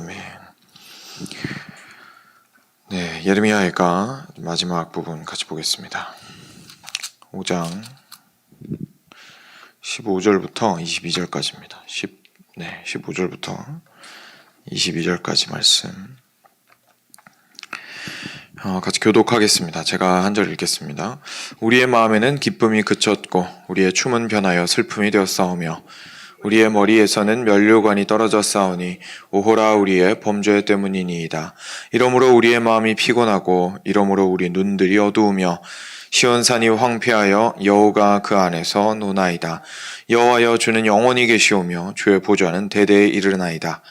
아멘. 네, 예레미야가 마지막 부분 같이 보겠습니다. 5장 15절부터 22절까지입니다. 15절부터 22절까지 말씀 같이 교독하겠습니다. 제가 한 절 읽겠습니다. 우리의 마음에는 기쁨이 그쳤고 우리의 춤은 변하여 슬픔이 되었사오며 우리의 머리에서는 면류관이 떨어져 싸우니 오호라 우리의 범죄 때문이니이다. 이러므로 우리의 마음이 피곤하고 이러므로 우리 눈들이 어두우며 시온산이 황폐하여 여호가 그 안에서 노나이다. 여호와여 주는 영원히 계시오며 주의 보좌는 대대에 이르나이다.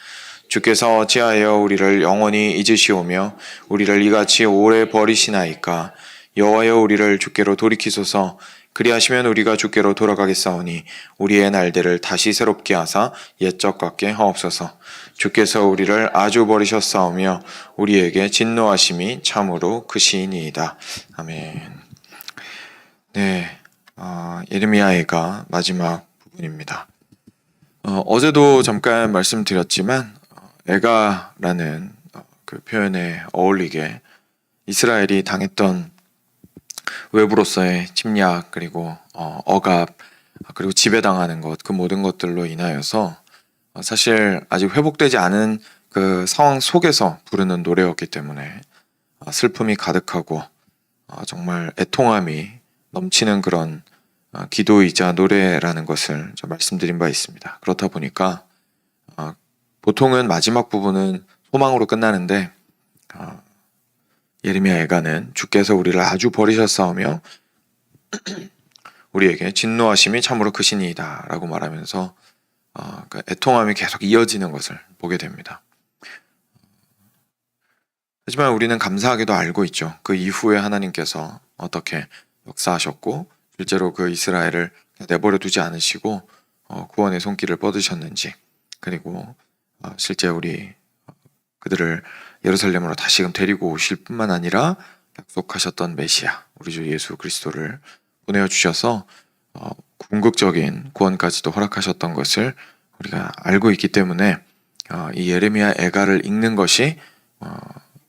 주께서 어찌하여 우리를 영원히 잊으시오며 우리를 이같이 오래 버리시나이까. 여호와여 우리를 주께로 돌이키소서. 그리하시면 우리가 주께로 돌아가겠사오니 우리의 날들을 다시 새롭게 하사 옛적 같게 하옵소서. 주께서 우리를 아주 버리셨사오며 우리에게 진노하심이 참으로 크시니이다. 아멘. 네, 예레미야가 마지막 부분입니다. 어제도 잠깐 말씀드렸지만 애가라는 그 표현에 어울리게 이스라엘이 당했던 외부로서의 침략 그리고 억압 그리고 지배당하는 것, 그 모든 것들로 인하여서 사실 아직 회복되지 않은 그 상황 속에서 부르는 노래였기 때문에 슬픔이 가득하고 정말 애통함이 넘치는 그런 기도이자 노래라는 것을 말씀드린 바 있습니다. 그렇다 보니까 보통은 마지막 부분은 소망으로 끝나는데 예레미야 애가는 주께서 우리를 아주 버리셨사오며 우리에게 진노하심이 참으로 크시니이다 라고 말하면서 그 애통함이 계속 이어지는 것을 보게 됩니다. 하지만 우리는 감사하게도 알고 있죠. 그 이후에 하나님께서 어떻게 역사하셨고 실제로 그 이스라엘을 내버려 두지 않으시고 구원의 손길을 뻗으셨는지, 그리고 실제 우리 그들을 예루살렘으로 다시금 데리고 오실 뿐만 아니라 약속하셨던 메시아 우리 주 예수 그리스도를 보내어 주셔서 궁극적인 구원까지도 허락하셨던 것을 우리가 알고 있기 때문에 이 예레미야 애가를 읽는 것이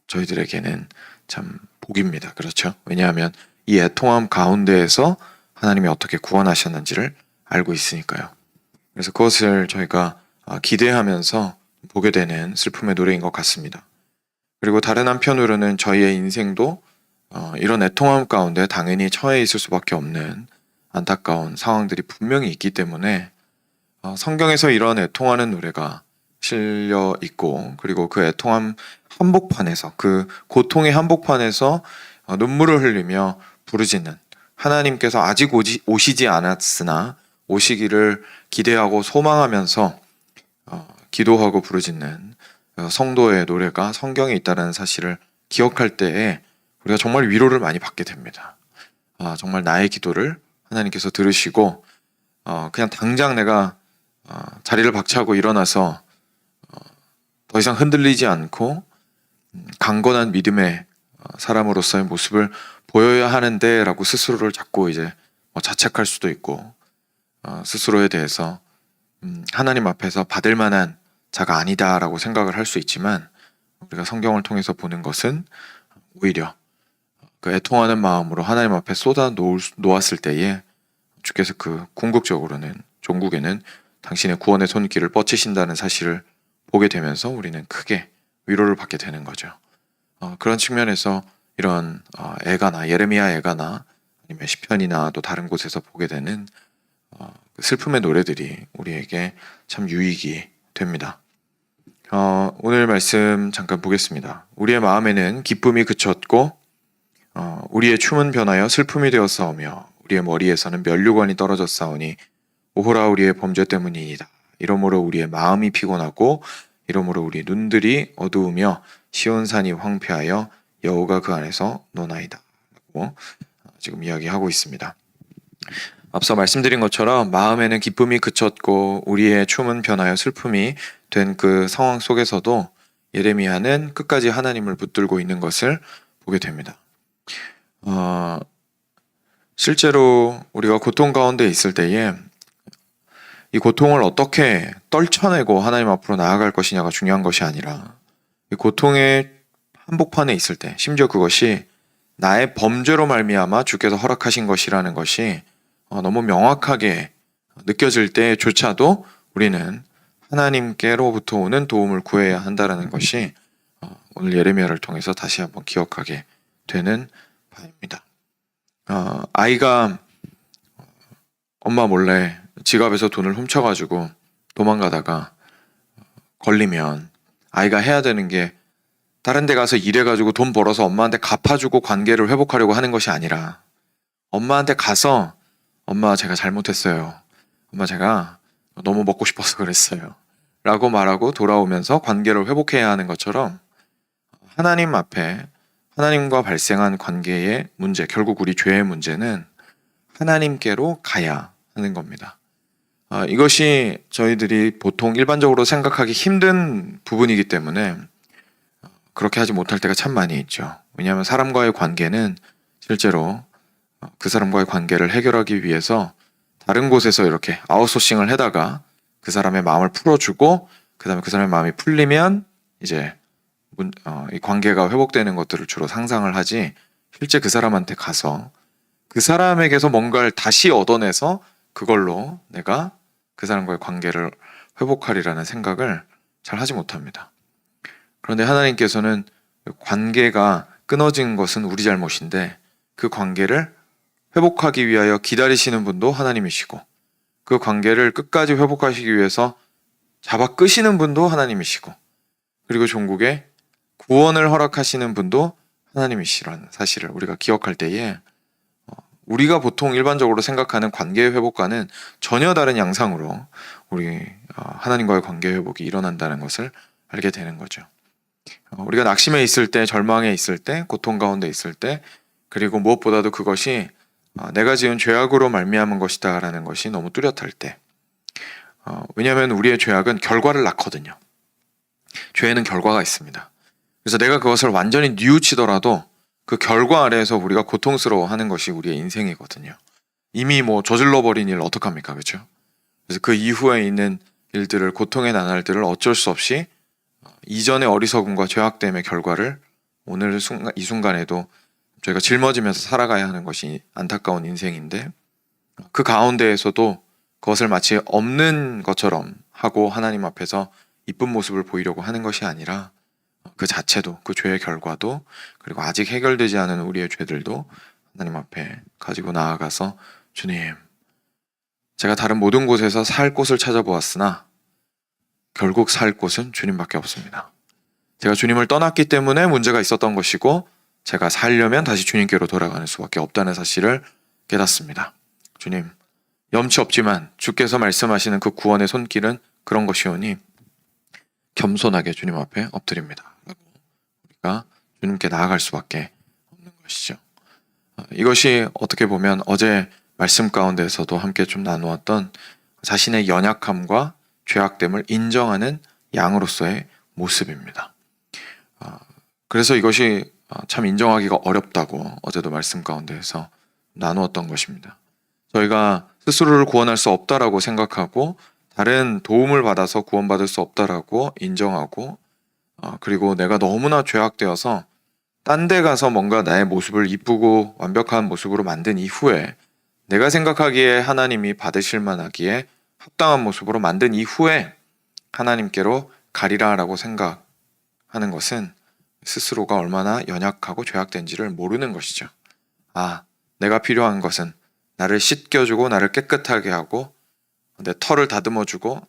저희들에게는 참 복입니다. 그렇죠? 왜냐하면 이 애통함 가운데에서 하나님이 어떻게 구원하셨는지를 알고 있으니까요. 그래서 그것을 저희가 기대하면서 보게 되는 슬픔의 노래인 것 같습니다. 그리고 다른 한편으로는 저희의 인생도 이런 애통함 가운데 당연히 처해 있을 수밖에 없는 안타까운 상황들이 분명히 있기 때문에 성경에서 이런 애통하는 노래가 실려 있고, 그리고 그 애통함 한복판에서, 그 고통의 한복판에서 눈물을 흘리며 부르짖는, 하나님께서 아직 오시지 않았으나 오시기를 기대하고 소망하면서 기도하고 부르짖는 성도의 노래가 성경에 있다는 사실을 기억할 때에 우리가 정말 위로를 많이 받게 됩니다. 정말 나의 기도를 하나님께서 들으시고 그냥 당장 내가 자리를 박차고 일어나서 더 이상 흔들리지 않고 강건한 믿음의 사람으로서의 모습을 보여야 하는데 라고 스스로를 자꾸 이제 자책할 수도 있고, 스스로에 대해서 하나님 앞에서 받을 만한 자가 아니다 라고 생각을 할 수 있지만, 우리가 성경을 통해서 보는 것은 오히려 그 애통하는 마음으로 하나님 앞에 쏟아 놓았을 때에 주께서 그 궁극적으로는 종국에는 당신의 구원의 손길을 뻗치신다는 사실을 보게 되면서 우리는 크게 위로를 받게 되는 거죠. 그런 측면에서 이런 애가나 예레미야 애가나 아니면 시편이나 또 다른 곳에서 보게 되는 슬픔의 노래들이 우리에게 참 유익이 됩니다. 오늘 말씀 잠깐 보겠습니다. 우리의 마음에는 기쁨이 그쳤고 우리의 춤은 변하여 슬픔이 되었사오며 우리의 머리에서는 면류관이 떨어졌사오니 오호라 우리의 범죄 때문이니이다. 이러므로 우리의 마음이 피곤하고 이러므로 우리 눈들이 어두우며 시온산이 황폐하여 여호가 그 안에서 노나이다 라고 지금 이야기하고 있습니다. 앞서 말씀드린 것처럼 마음에는 기쁨이 그쳤고 우리의 춤은 변하여 슬픔이 된 그 상황 속에서도 예레미야는 끝까지 하나님을 붙들고 있는 것을 보게 됩니다. 실제로 우리가 고통 가운데 있을 때에 이 고통을 어떻게 떨쳐내고 하나님 앞으로 나아갈 것이냐가 중요한 것이 아니라 이 고통의 한복판에 있을 때, 심지어 그것이 나의 범죄로 말미암아 주께서 허락하신 것이라는 것이 너무 명확하게 느껴질 때조차도 우리는 하나님께로부터 오는 도움을 구해야 한다는 것이 오늘 예레미야를 통해서 다시 한번 기억하게 되는 바입니다. 아이가 엄마 몰래 지갑에서 돈을 훔쳐가지고 도망가다가 걸리면 아이가 해야 되는 게 다른 데 가서 일해가지고 돈 벌어서 엄마한테 갚아주고 관계를 회복하려고 하는 것이 아니라 엄마한테 가서 엄마 제가 잘못했어요. 엄마 제가 너무 먹고 싶어서 그랬어요. 라고 말하고 돌아오면서 관계를 회복해야 하는 것처럼 하나님 앞에 하나님과 발생한 관계의 문제, 결국 우리 죄의 문제는 하나님께로 가야 하는 겁니다. 이것이 저희들이 보통 일반적으로 생각하기 힘든 부분이기 때문에 그렇게 하지 못할 때가 참 많이 있죠. 왜냐하면 사람과의 관계는 실제로 그 사람과의 관계를 해결하기 위해서 다른 곳에서 이렇게 아웃소싱을 해다가 그 사람의 마음을 풀어주고 그 다음에 그 사람의 마음이 풀리면 이제 이 관계가 회복되는 것들을 주로 상상을 하지 실제 그 사람한테 가서 그 사람에게서 뭔가를 다시 얻어내서 그걸로 내가 그 사람과의 관계를 회복하리라는 생각을 잘 하지 못합니다. 그런데 하나님께서는 관계가 끊어진 것은 우리 잘못인데 그 관계를 회복하기 위하여 기다리시는 분도 하나님이시고 그 관계를 끝까지 회복하시기 위해서 잡아 끄시는 분도 하나님이시고 그리고 종국에 구원을 허락하시는 분도 하나님이시라는 사실을 우리가 기억할 때에 우리가 보통 일반적으로 생각하는 관계의 회복과는 전혀 다른 양상으로 우리 하나님과의 관계 회복이 일어난다는 것을 알게 되는 거죠. 우리가 낙심해 있을 때, 절망해 있을 때, 고통 가운데 있을 때, 그리고 무엇보다도 그것이 내가 지은 죄악으로 말미암은 것이다 라는 것이 너무 뚜렷할 때, 왜냐하면 우리의 죄악은 결과를 낳거든요. 죄에는 결과가 있습니다. 그래서 내가 그것을 완전히 뉘우치더라도 그 결과 아래에서 우리가 고통스러워하는 것이 우리의 인생이거든요. 이미 저질러버린 일 어떡합니까, 그렇죠? 그래서 그 이후에 있는 일들을, 고통의 나날들을 어쩔 수 없이 이전의 어리석음과 죄악됨의 결과를 오늘 이 순간에도 저희가 짊어지면서 살아가야 하는 것이 안타까운 인생인데 그 가운데에서도 그것을 마치 없는 것처럼 하고 하나님 앞에서 이쁜 모습을 보이려고 하는 것이 아니라 그 자체도, 그 죄의 결과도, 그리고 아직 해결되지 않은 우리의 죄들도 하나님 앞에 가지고 나아가서 주님, 제가 다른 모든 곳에서 살 곳을 찾아보았으나 결국 살 곳은 주님밖에 없습니다. 제가 주님을 떠났기 때문에 문제가 있었던 것이고 제가 살려면 다시 주님께로 돌아가는 수밖에 없다는 사실을 깨닫습니다. 주님, 염치 없지만 주께서 말씀하시는 그 구원의 손길은 그런 것이오니 겸손하게 주님 앞에 엎드립니다. 우리가 주님께 나아갈 수밖에 없는 것이죠. 이것이 어떻게 보면 어제 말씀 가운데에서도 함께 좀 나누었던 자신의 연약함과 죄악됨을 인정하는 양으로서의 모습입니다. 그래서 이것이 참 인정하기가 어렵다고 어제도 말씀 가운데에서 나누었던 것입니다. 저희가 스스로를 구원할 수 없다라고 생각하고 다른 도움을 받아서 구원받을 수 없다라고 인정하고 그리고 내가 너무나 죄악되어서 딴 데 가서 뭔가 나의 모습을 이쁘고 완벽한 모습으로 만든 이후에 내가 생각하기에 하나님이 받으실 만하기에 합당한 모습으로 만든 이후에 하나님께로 가리라라고 생각하는 것은 스스로가 얼마나 연약하고 죄악된지를 모르는 것이죠. 내가 필요한 것은 나를 씻겨주고 나를 깨끗하게 하고 내 털을 다듬어주고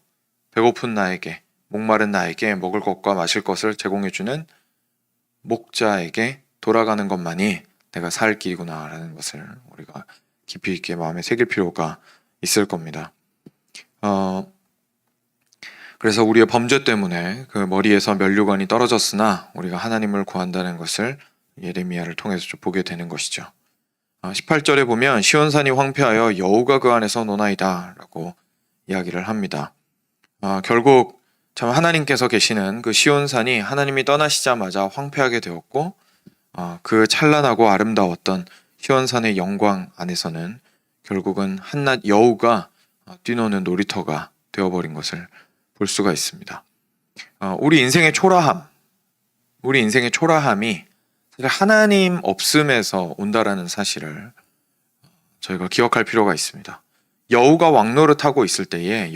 배고픈 나에게, 목마른 나에게 먹을 것과 마실 것을 제공해주는 목자에게 돌아가는 것만이 내가 살 길이구나라는 것을 우리가 깊이 있게 마음에 새길 필요가 있을 겁니다. 그래서 우리의 범죄 때문에 그 머리에서 면류관이 떨어졌으나 우리가 하나님을 구한다는 것을 예레미야를 통해서 좀 보게 되는 것이죠. 18절에 보면 시온산이 황폐하여 여우가 그 안에서 노나이다 라고 이야기를 합니다. 결국 참 하나님께서 계시는 그 시온산이 하나님이 떠나시자마자 황폐하게 되었고 그 찬란하고 아름다웠던 시온산의 영광 안에서는 결국은 한낱 여우가 뛰노는 놀이터가 되어버린 것을 볼 수가 있습니다. 우리 인생의 초라함이 사실 하나님 없음에서 온다라는 사실을 저희가 기억할 필요가 있습니다. 여우가 왕노릇하고 있을 때에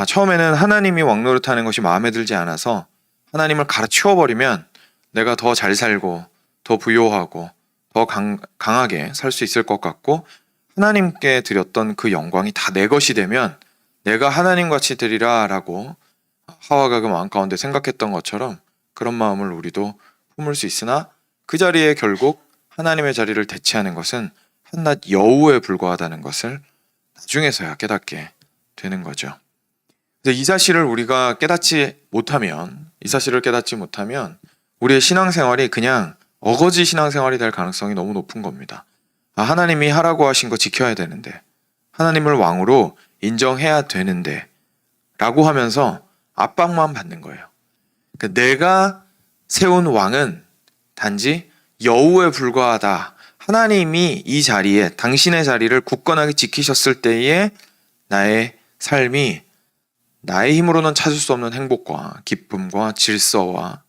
처음에는 하나님이 왕노릇하는 것이 마음에 들지 않아서 하나님을 갈아치워버리면 내가 더 잘 살고 더 부요하고 더 강하게 살 수 있을 것 같고, 하나님께 드렸던 그 영광이 다 내 것이 되면 내가 하나님같이 되리라 라고 하와가 그 마음 가운데 생각했던 것처럼 그런 마음을 우리도 품을 수 있으나, 그 자리에 결국 하나님의 자리를 대체하는 것은 한낱 여우에 불과하다는 것을 나중에서야 깨닫게 되는 거죠. 그래서 이 사실을 깨닫지 못하면 우리의 신앙생활이 그냥 어거지 신앙생활이 될 가능성이 너무 높은 겁니다. 하나님이 하라고 하신 거 지켜야 되는데, 하나님을 왕으로 인정해야 되는데 라고 하면서 압박만 받는 거예요. 그러니까 내가 세운 왕은 단지 여우에 불과하다. 하나님이 이 자리에, 당신의 자리를 굳건하게 지키셨을 때에 나의 삶이 나의 힘으로는 찾을 수 없는 행복과 기쁨과 질서와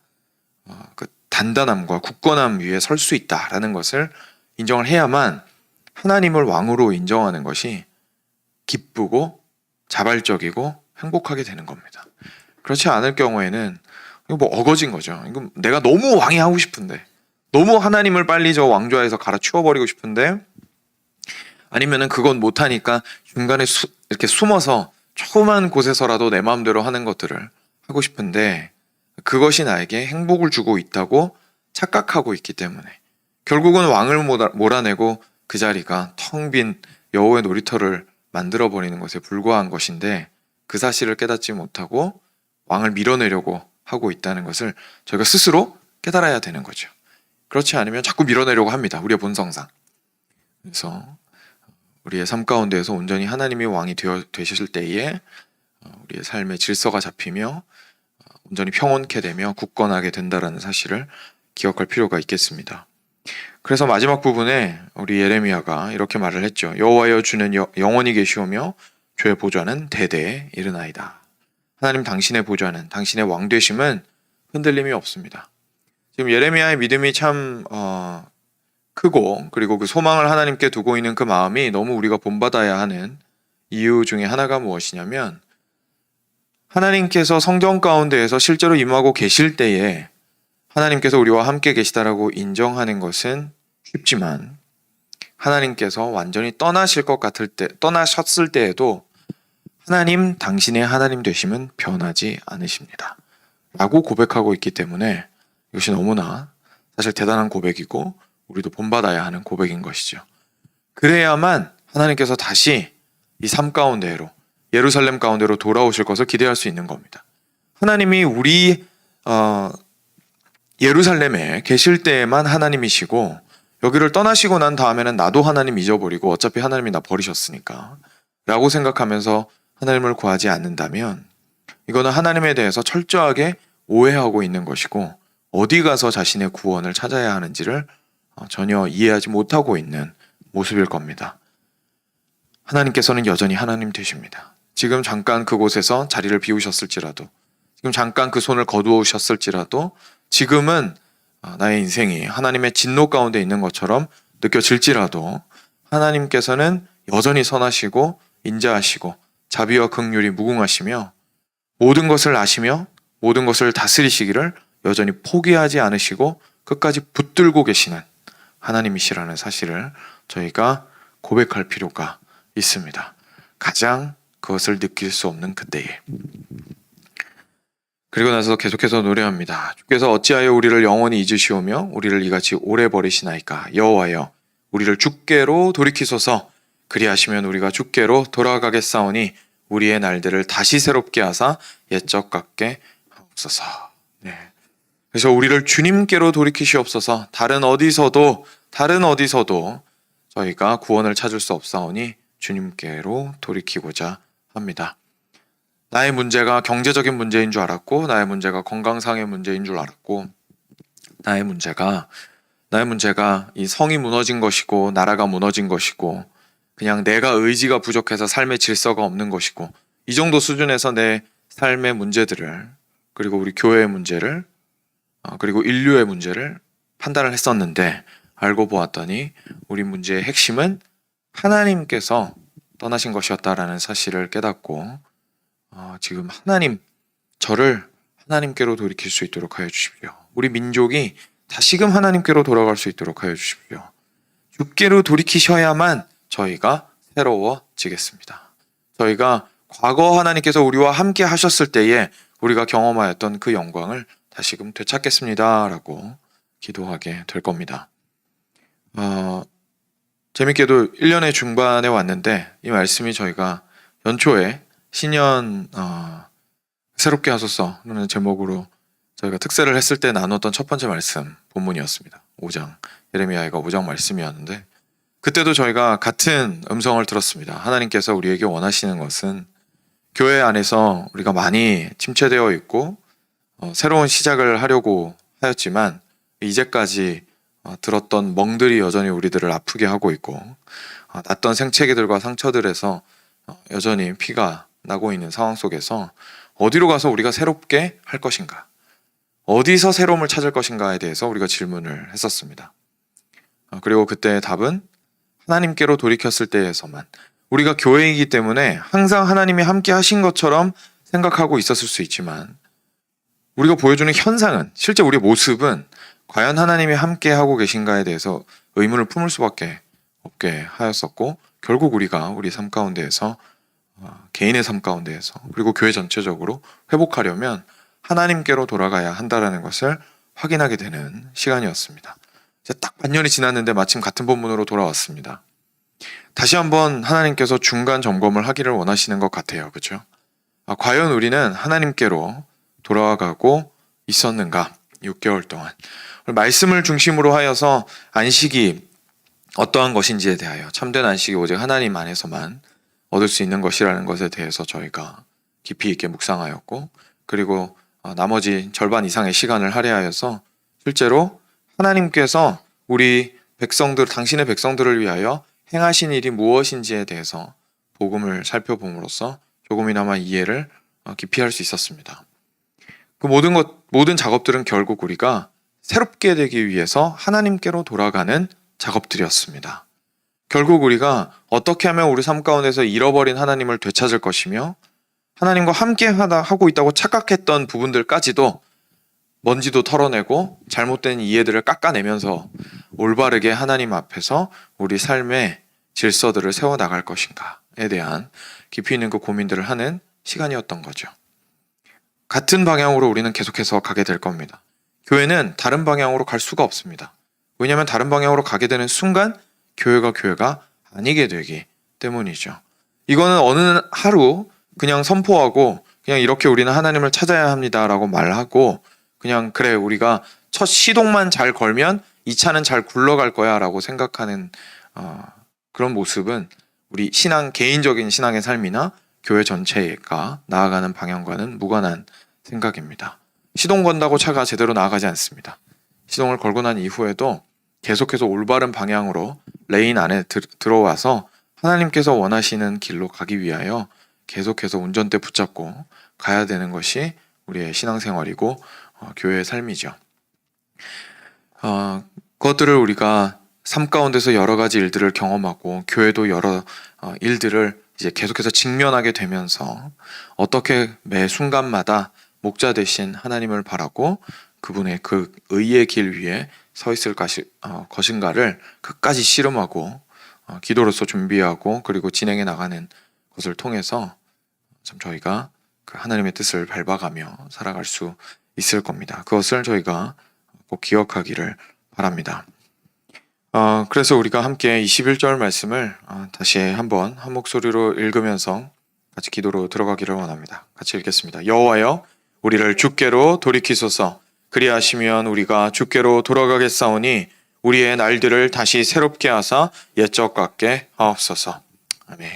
그 단단함과 굳건함 위에 설 수 있다라는 것을 인정을 해야만 하나님을 왕으로 인정하는 것이 기쁘고 자발적이고 행복하게 되는 겁니다. 그렇지 않을 경우에는 이거 뭐 어거진 거죠. 이거 내가 너무 왕이 하고 싶은데, 너무 하나님을 빨리 저 왕좌에서 갈아치워버리고 싶은데, 아니면은 그건 못하니까 중간에 이렇게 숨어서 조그만 곳에서라도 내 마음대로 하는 것들을 하고 싶은데, 그것이 나에게 행복을 주고 있다고 착각하고 있기 때문에 결국은 왕을 몰아내고 그 자리가 텅 빈 여호의 놀이터를 만들어버리는 것에 불과한 것인데, 그 사실을 깨닫지 못하고 왕을 밀어내려고 하고 있다는 것을 저희가 스스로 깨달아야 되는 거죠. 그렇지 않으면 자꾸 밀어내려고 합니다. 우리의 본성상. 그래서 우리의 삶 가운데에서 온전히 하나님이 왕이 되실 때에 우리의 삶의 질서가 잡히며 온전히 평온케 되며 굳건하게 된다라는 사실을 기억할 필요가 있겠습니다. 그래서 마지막 부분에 우리 예레미야가 이렇게 말을 했죠. 여호와여, 주는 영원히 계시오며 주의 보좌는 대대에 이르나이다. 하나님 당신의 보좌는, 당신의 왕 되심은 흔들림이 없습니다. 지금 예레미야의 믿음이 참 크고, 그리고 그 소망을 하나님께 두고 있는 그 마음이 너무 우리가 본받아야 하는 이유 중에 하나가 무엇이냐면, 하나님께서 성경 가운데에서 실제로 임하고 계실 때에 하나님께서 우리와 함께 계시다라고 인정하는 것은 쉽지만, 하나님께서 완전히 떠나셨을 때에도 하나님 당신의 하나님 되심은 변하지 않으십니다 라고 고백하고 있기 때문에 이것이 너무나 사실 대단한 고백이고 우리도 본받아야 하는 고백인 것이죠. 그래야만 하나님께서 다시 이 삶 가운데로, 예루살렘 가운데로 돌아오실 것을 기대할 수 있는 겁니다. 하나님이 우리 예루살렘에 계실 때에만 하나님이시고, 여기를 떠나시고 난 다음에는 나도 하나님 잊어버리고 어차피 하나님이 나 버리셨으니까 라고 생각하면서 하나님을 구하지 않는다면, 이거는 하나님에 대해서 철저하게 오해하고 있는 것이고 어디 가서 자신의 구원을 찾아야 하는지를 전혀 이해하지 못하고 있는 모습일 겁니다. 하나님께서는 여전히 하나님 되십니다. 지금 잠깐 그곳에서 자리를 비우셨을지라도, 지금 잠깐 그 손을 거두셨을지라도, 지금은 나의 인생이 하나님의 진노 가운데 있는 것처럼 느껴질지라도 하나님께서는 여전히 선하시고 인자하시고 자비와 긍휼이 무궁하시며 모든 것을 아시며 모든 것을 다스리시기를 여전히 포기하지 않으시고 끝까지 붙들고 계시는 하나님이시라는 사실을 저희가 고백할 필요가 있습니다. 가장 그것을 느낄 수 없는 그때에. 그리고 나서 계속해서 노래합니다. 주께서 어찌하여 우리를 영원히 잊으시오며 우리를 이같이 오래 버리시나이까. 여호와여, 우리를 주께로 돌이키소서. 그리하시면 우리가 주께로 돌아가겠사오니 우리의 날들을 다시 새롭게 하사 옛적 같게 하옵소서. 네. 그래서 우리를 주님께로 돌이키시옵소서. 다른 어디서도 저희가 구원을 찾을 수 없사오니 주님께로 돌이키고자 합니다. 나의 문제가 경제적인 문제인 줄 알았고, 나의 문제가 건강상의 문제인 줄 알았고, 나의 문제가 이 성이 무너진 것이고 나라가 무너진 것이고 그냥 내가 의지가 부족해서 삶의 질서가 없는 것이고, 이 정도 수준에서 내 삶의 문제들을, 그리고 우리 교회의 문제를, 그리고 인류의 문제를 판단을 했었는데, 알고 보았더니 우리 문제의 핵심은 하나님께서 떠나신 것이었다라는 사실을 깨닫고, 지금 저를 하나님께로 돌이킬 수 있도록 하여 주십시오. 우리 민족이 다시금 하나님께로 돌아갈 수 있도록 하여 주십시오. 주께로 돌이키셔야만 저희가 새로워지겠습니다. 저희가 과거 하나님께서 우리와 함께 하셨을 때에 우리가 경험하였던 그 영광을 다시금 되찾겠습니다. 라고 기도하게 될 겁니다. 재밌게도 1년의 중반에 왔는데 이 말씀이 저희가 연초에 신년 새롭게 하소서라는 제목으로 저희가 특세를 했을 때 나눴던 첫 번째 말씀 본문이었습니다. 5장 예레미야가 5장 말씀이었는데 그때도 저희가 같은 음성을 들었습니다. 하나님께서 우리에게 원하시는 것은 교회 안에서 우리가 많이 침체되어 있고 새로운 시작을 하려고 하였지만 이제까지 들었던 멍들이 여전히 우리들을 아프게 하고 있고 났던 생채기들과 상처들에서 여전히 피가 나고 있는 상황 속에서 어디로 가서 우리가 새롭게 할 것인가, 어디서 새로움을 찾을 것인가에 대해서 우리가 질문을 했었습니다. 그리고 그때의 답은 하나님께로 돌이켰을 때에서만, 우리가 교회이기 때문에 항상 하나님이 함께 하신 것처럼 생각하고 있었을 수 있지만 우리가 보여주는 현상은, 실제 우리의 모습은 과연 하나님이 함께 하고 계신가에 대해서 의문을 품을 수밖에 없게 하였었고, 결국 우리가 우리 삶 가운데에서 개인의 삶 가운데에서 그리고 교회 전체적으로 회복하려면 하나님께로 돌아가야 한다는 것을 확인하게 되는 시간이었습니다. 이제 딱 반년이 지났는데 마침 같은 본문으로 돌아왔습니다. 다시 한번 하나님께서 중간 점검을 하기를 원하시는 것 같아요. 그렇죠? 과연 우리는 하나님께로 돌아가고 있었는가? 6개월 동안 말씀을 중심으로 하여서 안식이 어떠한 것인지에 대하여, 참된 안식이 오직 하나님 안에서만 얻을 수 있는 것이라는 것에 대해서 저희가 깊이 있게 묵상하였고, 그리고 나머지 절반 이상의 시간을 할애하여서 실제로 하나님께서 우리 백성들, 당신의 백성들을 위하여 행하신 일이 무엇인지에 대해서 복음을 살펴봄으로써 조금이나마 이해를 깊이 할 수 있었습니다. 그 모든 작업들은 결국 우리가 새롭게 되기 위해서 하나님께로 돌아가는 작업들이었습니다. 결국 우리가 어떻게 하면 우리 삶 가운데서 잃어버린 하나님을 되찾을 것이며 하나님과 함께 하고 있다고 착각했던 부분들까지도 먼지도 털어내고 잘못된 이해들을 깎아내면서 올바르게 하나님 앞에서 우리 삶의 질서들을 세워나갈 것인가에 대한 깊이 있는 그 고민들을 하는 시간이었던 거죠. 같은 방향으로 우리는 계속해서 가게 될 겁니다. 교회는 다른 방향으로 갈 수가 없습니다. 왜냐하면 다른 방향으로 가게 되는 순간 교회가 아니게 되기 때문이죠. 이거는 어느 하루 그냥 선포하고 그냥 이렇게 우리는 하나님을 찾아야 합니다라고 말하고 그냥 그래 우리가 첫 시동만 잘 걸면 이 차는 잘 굴러갈 거야 라고 생각하는 그런 모습은 우리 개인적인 신앙의 삶이나 교회 전체가 나아가는 방향과는 무관한 생각입니다. 시동 건다고 차가 제대로 나아가지 않습니다. 시동을 걸고 난 이후에도 계속해서 올바른 방향으로 레인 안에 들어와서 하나님께서 원하시는 길로 가기 위하여 계속해서 운전대 붙잡고 가야 되는 것이 우리의 신앙생활이고 교회의 삶이죠. 그것들을 우리가 삶 가운데서 여러 가지 일들을 경험하고 교회도 여러 일들을 이제 계속해서 직면하게 되면서 어떻게 매 순간마다 목자 되신 하나님을 바라고 그분의 그 의의 길 위에 서 있을 것인가를 끝까지 씨름하고 기도로서 준비하고 그리고 진행해 나가는 것을 통해서 참 저희가 그 하나님의 뜻을 밟아가며 살아갈 수 있을 겁니다. 그것을 저희가 꼭 기억하기를 바랍니다. 그래서 우리가 함께 21절 말씀을 다시 한번 한 목소리로 읽으면서 같이 기도로 들어가기를 원합니다. 같이 읽겠습니다. 여호와여 우리를 주께로 돌이키소서. 그리하시면 우리가 주께로 돌아가겠사오니 우리의 날들을 다시 새롭게 하사 옛적 같게 하옵소서. 아멘.